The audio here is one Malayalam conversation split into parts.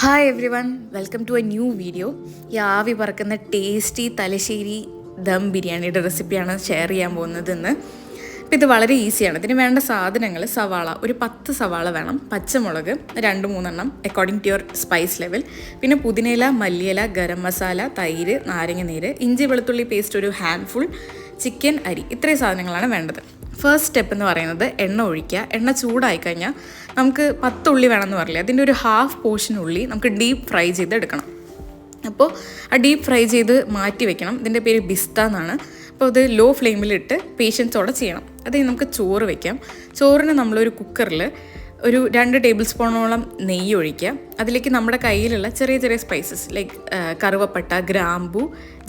Hi everyone, welcome to a new video. ഈ ആവി പറക്കുന്ന ടേസ്റ്റി തലശ്ശേരി ദം ബിരിയാണിയുടെ റെസിപ്പിയാണ് ഷെയർ ചെയ്യാൻ പോകുന്നത് ഇന്ന്. അപ്പോൾ ഇത് വളരെ ഈസിയാണ്. ഇതിന് വേണ്ട സാധനങ്ങൾ: സവാള, ഒരു 10 സവാള വേണം, പച്ചമുളക് 2-3 according to your spice level, പിന്നെ പുതിനയില, മല്ലിയില, ഗരം മസാല, തൈര്, നാരങ്ങ നീര്, ഇഞ്ചി വെളുത്തുള്ളി പേസ്റ്റ് ഒരു ഹാൻഡ്ഫുൾ, ചിക്കൻ, അരി. ഇത്രയും സാധനങ്ങളാണ് വേണ്ടത്. ഫസ്റ്റ് സ്റ്റെപ്പ് എന്ന് പറയുന്നത് എണ്ണ ഒഴിക്കുക. എണ്ണ ചൂടായി കഴിഞ്ഞാൽ നമുക്ക് 10 ഉള്ളി വേണമെന്ന് പറയില്ല, അതിൻ്റെ ഒരു ഹാഫ് പോർഷൻ ഉള്ളി നമുക്ക് ഡീപ്പ് ഫ്രൈ ചെയ്തെടുക്കണം. അപ്പോൾ ആ ഡീപ്പ് ഫ്രൈ ചെയ്ത് മാറ്റി വെക്കണം. ഇതിൻ്റെ പേര് ബിസ്ത എന്നാണ്. അപ്പോൾ അത് ലോ ഫ്ലെയിമിലിട്ട് പേഷ്യൻസോടെ ചെയ്യണം. അത് നമുക്ക് ചോറ് വയ്ക്കാം. ചോറിന് നമ്മളൊരു കുക്കറിൽ ഒരു 2 ടേബിൾ സ്പൂണോളം നെയ്യ് ഒഴിക്കുക. അതിലേക്ക് നമ്മുടെ കയ്യിലുള്ള ചെറിയ ചെറിയ സ്പൈസസ് ലൈക്ക് കറുവപ്പട്ട, ഗ്രാമ്പു,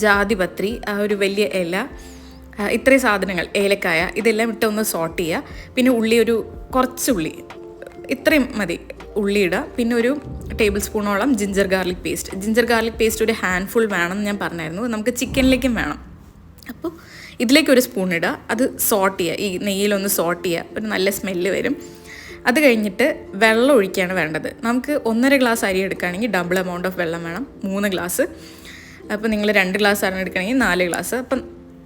ജാതിപത്രി, ഒരു വലിയ ഇല, ഇത്രയും സാധനങ്ങൾ, ഏലക്കായ, ഇതെല്ലാം ഇട്ട് ഒന്ന് സോട്ട് ചെയ്യുക. പിന്നെ ഉള്ളി, ഒരു കുറച്ച് ഉള്ളി, ഇത്രയും മതി ഉള്ളി ഇടുക. പിന്നെ ഒരു ടേബിൾ സ്പൂണോളം ജിഞ്ചർ ഗാർലിക് പേസ്റ്റ് ഒരു ഹാൻഡ്ഫുൾ വേണമെന്ന് ഞാൻ പറഞ്ഞായിരുന്നു. നമുക്ക് ചിക്കനിലേക്കും വേണം. അപ്പോൾ ഇതിലേക്ക് ഒരു സ്പൂൺ ഇടുക. അത് സോട്ട് ചെയ്യുക, ഈ നെയ്യിലൊന്ന് സോട്ട് ചെയ്യുക, ഒരു നല്ല സ്മെല്ല് വരും. അത് കഴിഞ്ഞിട്ട് വെള്ളം ഒഴിക്കുകയാണ് വേണ്ടത്. നമുക്ക് 1.5 ഗ്ലാസ് അരി എടുക്കുകയാണെങ്കിൽ ഡബിൾ എമൗണ്ട് ഓഫ് വെള്ളം വേണം, 3 ഗ്ലാസ്. അപ്പോൾ നിങ്ങൾ 2 ഗ്ലാസ് അരി എടുക്കുകയാണെങ്കിൽ 4 ഗ്ലാസ്. അപ്പം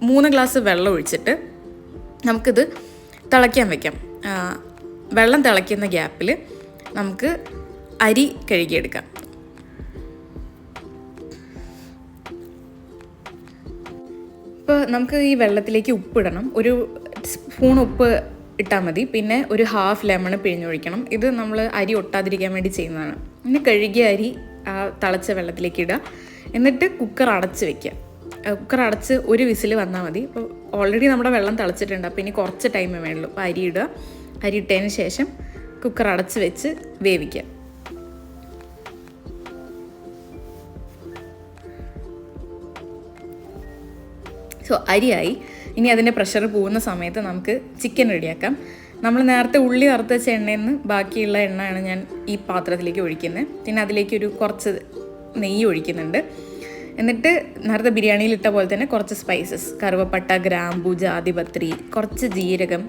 3 ഗ്ലാസ് വെള്ളം ഒഴിച്ചിട്ട് നമുക്കിത് തിളയ്ക്കാൻ വയ്ക്കാം. വെള്ളം തിളയ്ക്കുന്ന ഗ്യാപ്പിൽ നമുക്ക് അരി കഴുകിയെടുക്കാം. ഇപ്പോൾ നമുക്ക് ഈ വെള്ളത്തിലേക്ക് ഉപ്പിടണം. ഒരു സ്പൂൺ ഉപ്പ് ഇട്ടാൽ മതി. പിന്നെ ഒരു ഹാഫ് ലെമൺ പിഴിഞ്ഞൊഴിക്കണം. ഇത് നമ്മൾ അരി ഒട്ടാതിരിക്കാൻ വേണ്ടി ചെയ്യുന്നതാണ്. പിന്നെ കഴുകിയ അരി ആ തിളച്ച വെള്ളത്തിലേക്ക് ഇടുക. എന്നിട്ട് കുക്കർ അടച്ച് വയ്ക്കുക. കുക്കർ അടച്ച് ഒരു വിസിൽ വന്നാൽ മതി. അപ്പോൾ ഓൾറെഡി നമ്മുടെ വെള്ളം തിളച്ചിട്ടുണ്ട്. അപ്പോൾ ഇനി കുറച്ച് ടൈമേ വേണ്ടുള്ളൂ. അപ്പോൾ അരി ഇടുക. അരി ഇട്ടതിന് ശേഷം കുക്കർ അടച്ച് വെച്ച് വേവിക്കുക. അരിയായി. ഇനി അതിൻ്റെ പ്രഷർ പോകുന്ന സമയത്ത് നമുക്ക് ചിക്കൻ റെഡിയാക്കാം. നമ്മൾ നേരത്തെ ഉള്ളി വറുത്ത് വെച്ച എണ്ണയിൽ നിന്ന് ബാക്കിയുള്ള എണ്ണയാണ് ഞാൻ ഈ പാത്രത്തിലേക്ക് ഒഴിക്കുന്നത്. പിന്നെ അതിലേക്ക് കുറച്ച് നെയ്യ് ഒഴിക്കുന്നുണ്ട്. എന്നിട്ട് നേരത്തെ ബിരിയാണിയിൽ ഇട്ട പോലെ തന്നെ കുറച്ച് സ്പൈസസ്: കറുവപ്പട്ട, ഗ്രാമ്പു, ജാതിപത്രി, കുറച്ച് ജീരകം,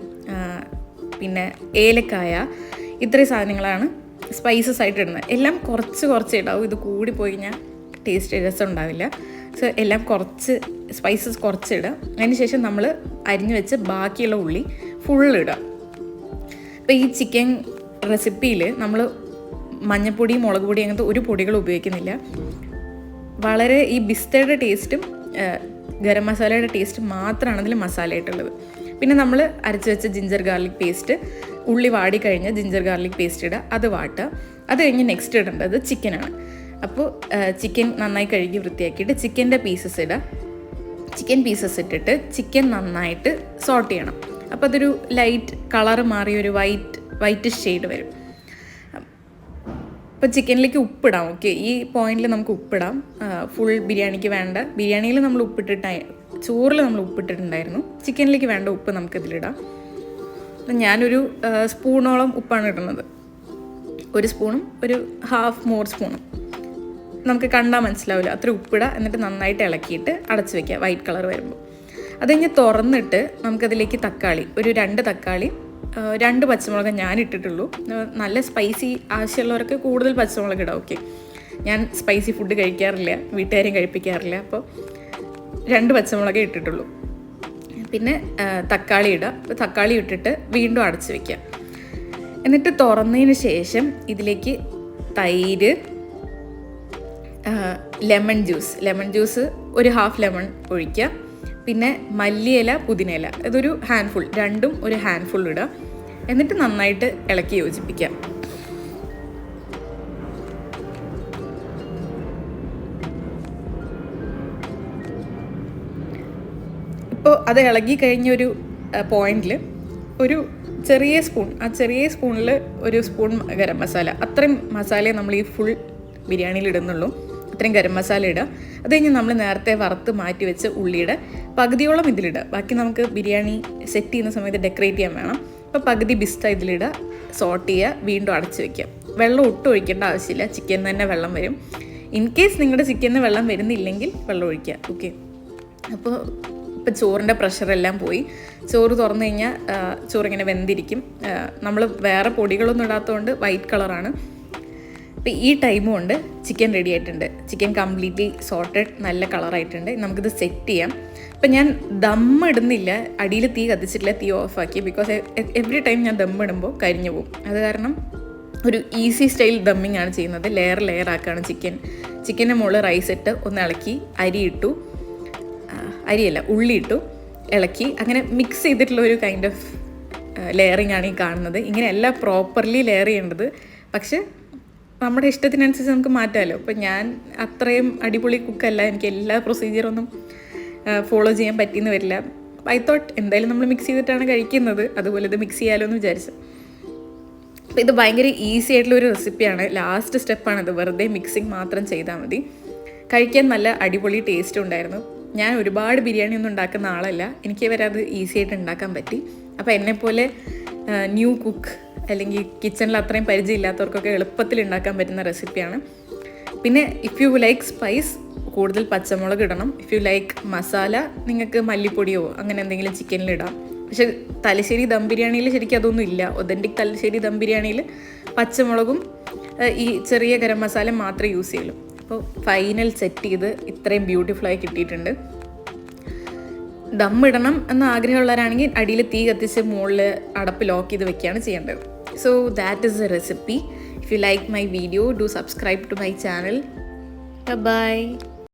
പിന്നെ ഏലക്കായ, ഇത്രയും സാധനങ്ങളാണ് സ്പൈസസ് ആയിട്ട് ഇടുന്നത്. എല്ലാം കുറച്ച് ഇടാവും. ഇത് കൂടി പോയി കഴിഞ്ഞാൽ ടേസ്റ്റ് രസം ഉണ്ടാവില്ല. സോ എല്ലാം സ്പൈസസ് കുറച്ചിടുക. അതിന് ശേഷം നമ്മൾ അരിഞ്ഞു വെച്ച് ബാക്കിയുള്ള ഉള്ളി ഫുള്ളിടുക. അപ്പോൾ ഈ ചിക്കൻ റെസിപ്പിയിൽ നമ്മൾ മഞ്ഞൾപ്പൊടി, മുളക് പൊടി അങ്ങനത്തെ ഒരു പൊടികൾ ഉപയോഗിക്കുന്നില്ല. വളരെ ഈ ബിസ്തയുടെ ടേസ്റ്റും ഗരം മസാലയുടെ ടേസ്റ്റും മാത്രമാണ് അതിൽ മസാലയായിട്ടുള്ളത്. പിന്നെ നമ്മൾ അരച്ച് വെച്ച ജിഞ്ചർ ഗാർലിക് പേസ്റ്റ്, ഉള്ളി വാടി കഴിഞ്ഞ് ജിഞ്ചർ ഗാർലിക് പേസ്റ്റ് ഇടുക, അത് വാട്ടുക. അത് കഴിഞ്ഞ് നെക്സ്റ്റ് ഇടേണ്ടത് ചിക്കനാണ്. അപ്പോൾ ചിക്കൻ നന്നായി കഴുകി വൃത്തിയാക്കിയിട്ട് ചിക്കൻ്റെ പീസസ് ഇടുക. ചിക്കൻ പീസസ് ഇട്ടിട്ട് ചിക്കൻ നന്നായിട്ട് സോട്ട് ചെയ്യണം. അപ്പോൾ അതൊരു ലൈറ്റ് കളറ് മാറി ഒരു വൈറ്റ് ഷെയ്ഡ് വരും. ഇപ്പോൾ ചിക്കനിലേക്ക് ഉപ്പിടാം. ഓക്കെ, ഈ പോയിന്റിൽ നമുക്ക് ഉപ്പിടാം. ഫുൾ ബിരിയാണിക്ക് വേണ്ട, ബിരിയാണിയിൽ നമ്മൾ ചോറിൽ നമ്മൾ ഉപ്പിട്ടിട്ടുണ്ടായിരുന്നു. ചിക്കനിലേക്ക് വേണ്ട ഉപ്പ് നമുക്കിതിലിടാം. ഞാനൊരു സ്പൂണോളം ഉപ്പാണ് ഇടുന്നത്. ഒരു സ്പൂണും ഒരു ഹാഫ് മോർ സ്പൂണും, നമുക്ക് കണ്ടാൽ മനസ്സിലാവില്ല, അത്ര ഉപ്പിടുക. എന്നിട്ട് നന്നായിട്ട് ഇളക്കിയിട്ട് അടച്ച് വയ്ക്കുക വൈറ്റ് കളർ വരുമ്പോൾ. അത് കഴിഞ്ഞ് തുറന്നിട്ട് നമുക്കതിലേക്ക് തക്കാളി, ഒരു 2 തക്കാളി, 2 പച്ചമുളക് ഞാൻ ഇട്ടിട്ടുള്ളൂ. നല്ല സ്പൈസി ആവശ്യമുള്ളവർക്ക് കൂടുതൽ പച്ചമുളക് ഇടാം. ഓക്കെ, ഞാൻ സ്പൈസി ഫുഡ് കഴിക്കാറില്ല, വീട്ടുകാരെയും കഴിപ്പിക്കാറില്ല. അപ്പോൾ 2 പച്ചമുളകേ ഇട്ടിട്ടുള്ളൂ. പിന്നെ തക്കാളി ഇടുക. തക്കാളി ഇട്ടിട്ട് വീണ്ടും അടച്ച് വയ്ക്കുക. എന്നിട്ട് തുറന്നതിന് ശേഷം ഇതിലേക്ക് തൈര്, ലെമൺ ജ്യൂസ് ഒരു ഹാഫ് ലെമൺ ഒഴിക്കുക. പിന്നെ മല്ലിയില, പുതിനയില, ഇതൊരു ഹാൻഡ്ഫുൾ, രണ്ടും ഒരു ഹാൻഡ്ഫുൾ ഇടുക. എന്നിട്ട് നന്നായിട്ട് ഇളക്കി യോജിപ്പിക്കുക. ഇപ്പോൾ അത് ഇളകി കഴിഞ്ഞൊരു പോയിന്റിൽ ഒരു ചെറിയ സ്പൂൺ, ആ ചെറിയ സ്പൂണിൽ ഒരു സ്പൂൺ ഗരം മസാല, അത്രയും മസാലയെ നമ്മൾ ഈ ഫുൾ ബിരിയാണിയിൽ ഇടുന്നുള്ളൂ. അത്രയും ഗരം മസാല ഇടുക. അത് കഴിഞ്ഞ് നമ്മൾ നേരത്തെ വറുത്ത് മാറ്റി വെച്ച് ഉള്ളിയുടെ പകുതിയോളം ഇതിലിടുക. ബാക്കി നമുക്ക് ബിരിയാണി സെറ്റ് ചെയ്യുന്ന സമയത്ത് ഡെക്കറേറ്റ് ചെയ്യാൻ വേണം. അപ്പോൾ പകുതി ബിസ്ത ഇതിലിടുക, സോട്ട് ചെയ്യുക, വീണ്ടും അടച്ച് വയ്ക്കുക. വെള്ളം ഒട്ടും ഒഴിക്കേണ്ട ആവശ്യമില്ല, ചിക്കൻ തന്നെ വെള്ളം വരും. ഇൻ കേസ് നിങ്ങളുടെ ചിക്കനിന് വെള്ളം വരുന്നില്ലെങ്കിൽ വെള്ളം ഒഴിക്കുക. ഓക്കെ, അപ്പോൾ ചോറിൻ്റെ പ്രഷറെല്ലാം പോയി. ചോറ് തുറന്നു കഴിഞ്ഞാൽ ചോറിങ്ങനെ വെന്തിരിക്കും. നമ്മൾ വേറെ പൊടികളൊന്നും ഇടാത്തതുകൊണ്ട് വൈറ്റ് കളറാണ്. അപ്പോൾ ഈ ടൈമും കൊണ്ട് ചിക്കൻ റെഡി ആയിട്ടുണ്ട്. ചിക്കൻ കംപ്ലീറ്റ്ലി സോർട്ടഡ്, നല്ല കളറായിട്ടുണ്ട്. നമുക്കിത് സെറ്റ് ചെയ്യാം. ഇപ്പം ഞാൻ ഇടുന്നില്ല, അടിയിൽ തീ കത്തിച്ചിട്ടില്ല, തീ ഓഫാക്കി. ബിക്കോസ് എവറി ടൈം ഞാൻ ഇടുമ്പോൾ കരിഞ്ഞു പോകും. അത് കാരണം ഒരു ഈസി സ്റ്റൈൽ ദമ്മിങ് ആണ് ചെയ്യുന്നത്. ലെയർ ആക്കുകയാണ് ചിക്കൻ്റെ മുകളിൽ റൈസ് ഇട്ട് ഒന്ന് ഇളക്കി, ഉള്ളി ഇട്ടു, ഇളക്കി, അങ്ങനെ മിക്സ് ചെയ്തിട്ടുള്ള ഒരു കൈൻഡ് ഓഫ് ലെയറിങ് ആണ് ഈ കാണുന്നത്. ഇങ്ങനെയല്ല പ്രോപ്പർലി ലെയർ ചെയ്യേണ്ടത്, പക്ഷെ നമ്മുടെ ഇഷ്ടത്തിനനുസരിച്ച് നമുക്ക് മാറ്റാമല്ലോ. അപ്പോൾ ഞാൻ അത്രയും അടിപൊളി കുക്കല്ല, എനിക്ക് എല്ലാ പ്രൊസീജിയറൊന്നും ഫോളോ ചെയ്യാൻ പറ്റിയെന്ന് വരില്ല. ഐ തോട്ട് എന്തായാലും നമ്മൾ മിക്സ് ചെയ്തിട്ടാണ് കഴിക്കുന്നത്, അതുപോലെ ഇത് മിക്സ് ചെയ്യാമല്ലോ എന്ന് വിചാരിച്ചു. അപ്പോൾ ഇത് ഭയങ്കര ഈസി ആയിട്ടുള്ളൊരു റെസിപ്പിയാണ്. ലാസ്റ്റ് സ്റ്റെപ്പാണിത്, വെറുതെ മിക്സിങ് മാത്രം ചെയ്താൽ മതി. കഴിക്കാൻ നല്ല അടിപൊളി ടേസ്റ്റും ഉണ്ടായിരുന്നു. ഞാൻ ഒരുപാട് ബിരിയാണി ഒന്നും ഉണ്ടാക്കുന്ന ആളല്ല, എനിക്ക് വരെ അത് ഈസി ആയിട്ട് ഉണ്ടാക്കാൻ പറ്റി. അപ്പോൾ എന്നെപ്പോലെ ന്യൂ കുക്ക് അല്ലെങ്കിൽ കിച്ചണിൽ അത്രയും പരിചയമില്ലാത്തവർക്കൊക്കെ എളുപ്പത്തിൽ ഉണ്ടാക്കാൻ പറ്റുന്ന റെസിപ്പിയാണ്. പിന്നെ ഇഫ് യു ലൈക്ക് സ്പൈസ്, കൂടുതൽ പച്ചമുളക് ഇടണം. ഇഫ് യു ലൈക്ക് മസാല, നിങ്ങൾക്ക് മല്ലിപ്പൊടിയോ അങ്ങനെ എന്തെങ്കിലും ചിക്കനിലിടാം. പക്ഷെ തലശ്ശേരി ദം ബിരിയാണിയിൽ ശരിക്കും അതൊന്നും ഇല്ല. ഒതൻറ്റിക് തലശ്ശേരി ദം ബിരിയാണിയിൽ പച്ചമുളകും ഈ ചെറിയ ഗരം മസാല മാത്രമേ യൂസ് ചെയ്യുള്ളൂ. അപ്പോൾ ഫൈനൽ സെറ്റ് ചെയ്ത് ഇത്രയും ബ്യൂട്ടിഫുള്ളായി കിട്ടിയിട്ടുണ്ട്. ദമ്മിടണം എന്ന ആഗ്രഹമുള്ളവരാണെങ്കിൽ അടിയിൽ തീ കത്തിച്ച് മുകളിൽ അടപ്പ് ലോക്ക് ചെയ്ത് വെക്കുകയാണ് ചെയ്യേണ്ടത്. So that is the recipe. If you like my video, do subscribe to my channel. Bye bye.